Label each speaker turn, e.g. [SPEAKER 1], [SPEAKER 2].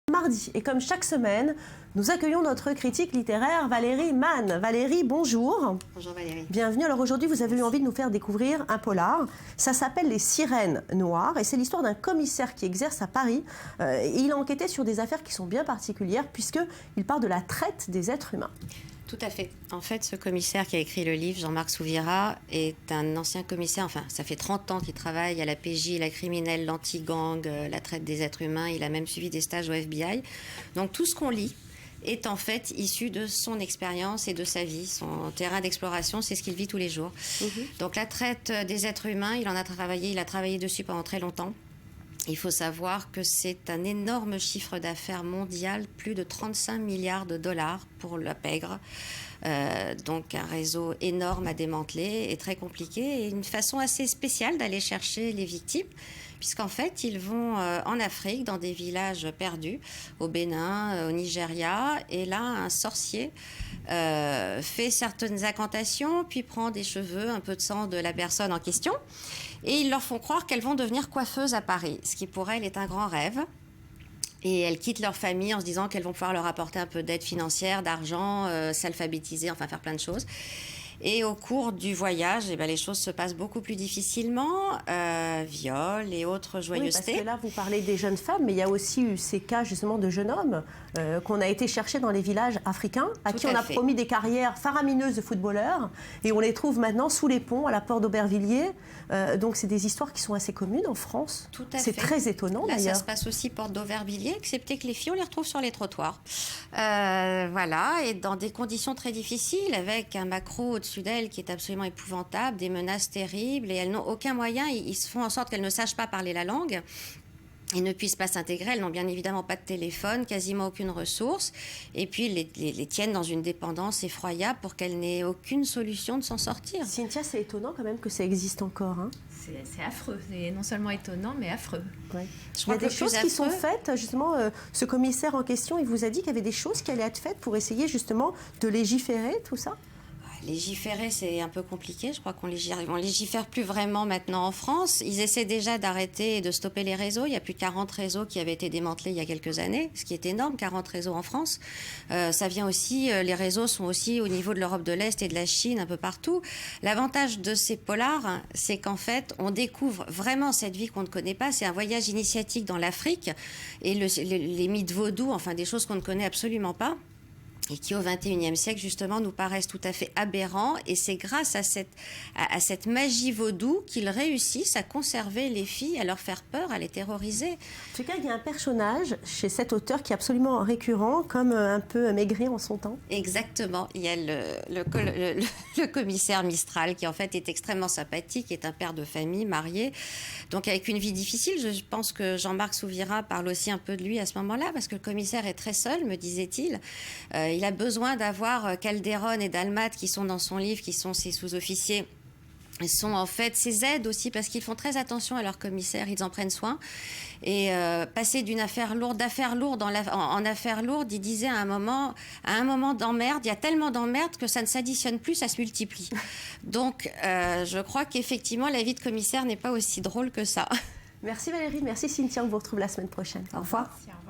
[SPEAKER 1] Mardi, et comme chaque semaine, nous accueillons notre critique littéraire Valérie Mann. Valérie, bonjour.
[SPEAKER 2] Bonjour Valérie.
[SPEAKER 1] Bienvenue. Alors aujourd'hui, vous avez eu envie de nous faire découvrir un polar. Ça s'appelle Les Sirènes Noires et c'est l'histoire d'un commissaire qui exerce à Paris. Et il a enquêté sur des affaires qui sont bien particulières puisqu'il parle de la traite des êtres humains.
[SPEAKER 2] Tout à fait. En fait, ce commissaire qui a écrit le livre, Jean-Marc Souvira, est un ancien commissaire. Enfin, ça fait 30 ans qu'il travaille à la PJ, la criminelle, l'anti-gang, la traite des êtres humains. Il a même suivi des stages au FBI. Donc tout ce qu'on lit est en fait issu de son expérience et de sa vie. Son terrain d'exploration, c'est ce qu'il vit tous les jours. Donc la traite des êtres humains, il a travaillé dessus pendant très longtemps. Il faut savoir que c'est un énorme chiffre d'affaires mondial, plus de 35 milliards de dollars pour la pègre. Donc un réseau énorme à démanteler et très compliqué et une façon assez spéciale d'aller chercher les victimes puisqu'en fait ils vont en Afrique dans des villages perdus, au Bénin, au Nigeria, et là un sorcier fait certaines incantations puis prend des cheveux, un peu de sang de la personne en question et ils leur font croire qu'elles vont devenir coiffeuses à Paris, ce qui pour elles est un grand rêve. Et elles quittent leur famille en se disant qu'elles vont pouvoir leur apporter un peu d'aide financière, d'argent, s'alphabétiser, enfin faire plein de choses. Et au cours du voyage, les choses se passent beaucoup plus difficilement, viol et autres joyeusetés.
[SPEAKER 1] Oui, parce que là, vous parlez des jeunes femmes, mais il y a aussi eu ces cas justement de jeunes hommes qu'on a été chercher dans les villages africains, à qui on a promis des carrières faramineuses de footballeurs, et on les trouve maintenant sous les ponts, à la porte d'Aubervilliers. Donc c'est des histoires qui sont assez communes en France.
[SPEAKER 2] Tout à fait.
[SPEAKER 1] C'est très étonnant d'ailleurs.
[SPEAKER 2] Là, ça se passe aussi porte d'Aubervilliers, excepté que les filles, on les retrouve sur les trottoirs. Voilà, et dans des conditions très difficiles, avec un maquereau au-dessus d'elles qui est absolument épouvantable, des menaces terribles, et elles n'ont aucun moyen, ils se font en sorte qu'elles ne sachent pas parler la langue. Ils ne puissent pas s'intégrer, elles n'ont bien évidemment pas de téléphone, quasiment aucune ressource, et puis les tiennent dans une dépendance effroyable pour qu'elles n'aient aucune solution de s'en sortir.
[SPEAKER 1] Cynthia, c'est étonnant quand même que ça existe encore. Hein.
[SPEAKER 3] C'est affreux, c'est non seulement étonnant, mais affreux.
[SPEAKER 1] Ouais. Il y a des choses qui sont faites, justement, ce commissaire en question, il vous a dit qu'il y avait des choses qui allaient être faites pour essayer justement de légiférer, tout ça ?
[SPEAKER 2] Légiférer, c'est un peu compliqué. Je crois qu'on légifère plus vraiment maintenant en France. Ils essaient déjà d'arrêter et de stopper les réseaux. Il y a plus de 40 réseaux qui avaient été démantelés il y a quelques années, ce qui est énorme, 40 réseaux en France. Ça vient aussi, les réseaux sont aussi au niveau de l'Europe de l'Est et de la Chine, un peu partout. L'avantage de ces polars, c'est qu'en fait, on découvre vraiment cette vie qu'on ne connaît pas. C'est un voyage initiatique dans l'Afrique et les mythes vaudous, enfin des choses qu'on ne connaît absolument pas, et qui au XXIe siècle justement nous paraissent tout à fait aberrants, et c'est grâce à cette magie vaudou qu'ils réussissent à conserver les filles, à leur faire peur, à les terroriser.
[SPEAKER 1] En tout cas, il y a un personnage chez cet auteur qui est absolument récurrent, comme un peu maigri en son temps.
[SPEAKER 2] Exactement, il y a le commissaire Mistral qui en fait est extrêmement sympathique, est un père de famille, marié, donc avec une vie difficile. Je pense que Jean-Marc Souvira parle aussi un peu de lui à ce moment-là, parce que le commissaire est très seul, me disait-il. Il a besoin d'avoir Calderon et Dalmat qui sont dans son livre, qui sont ses sous-officiers. Ils sont en fait ses aides aussi, parce qu'ils font très attention à leur commissaire, ils en prennent soin. Et passer d'une affaire lourde en affaire lourde, il disait à un moment d'emmerde, il y a tellement d'emmerde que ça ne s'additionne plus, ça se multiplie. Donc je crois qu'effectivement la vie de commissaire n'est pas aussi drôle que ça.
[SPEAKER 1] Merci Valérie, merci Cynthia, on vous retrouve la semaine prochaine. Au revoir.
[SPEAKER 3] Merci, au revoir.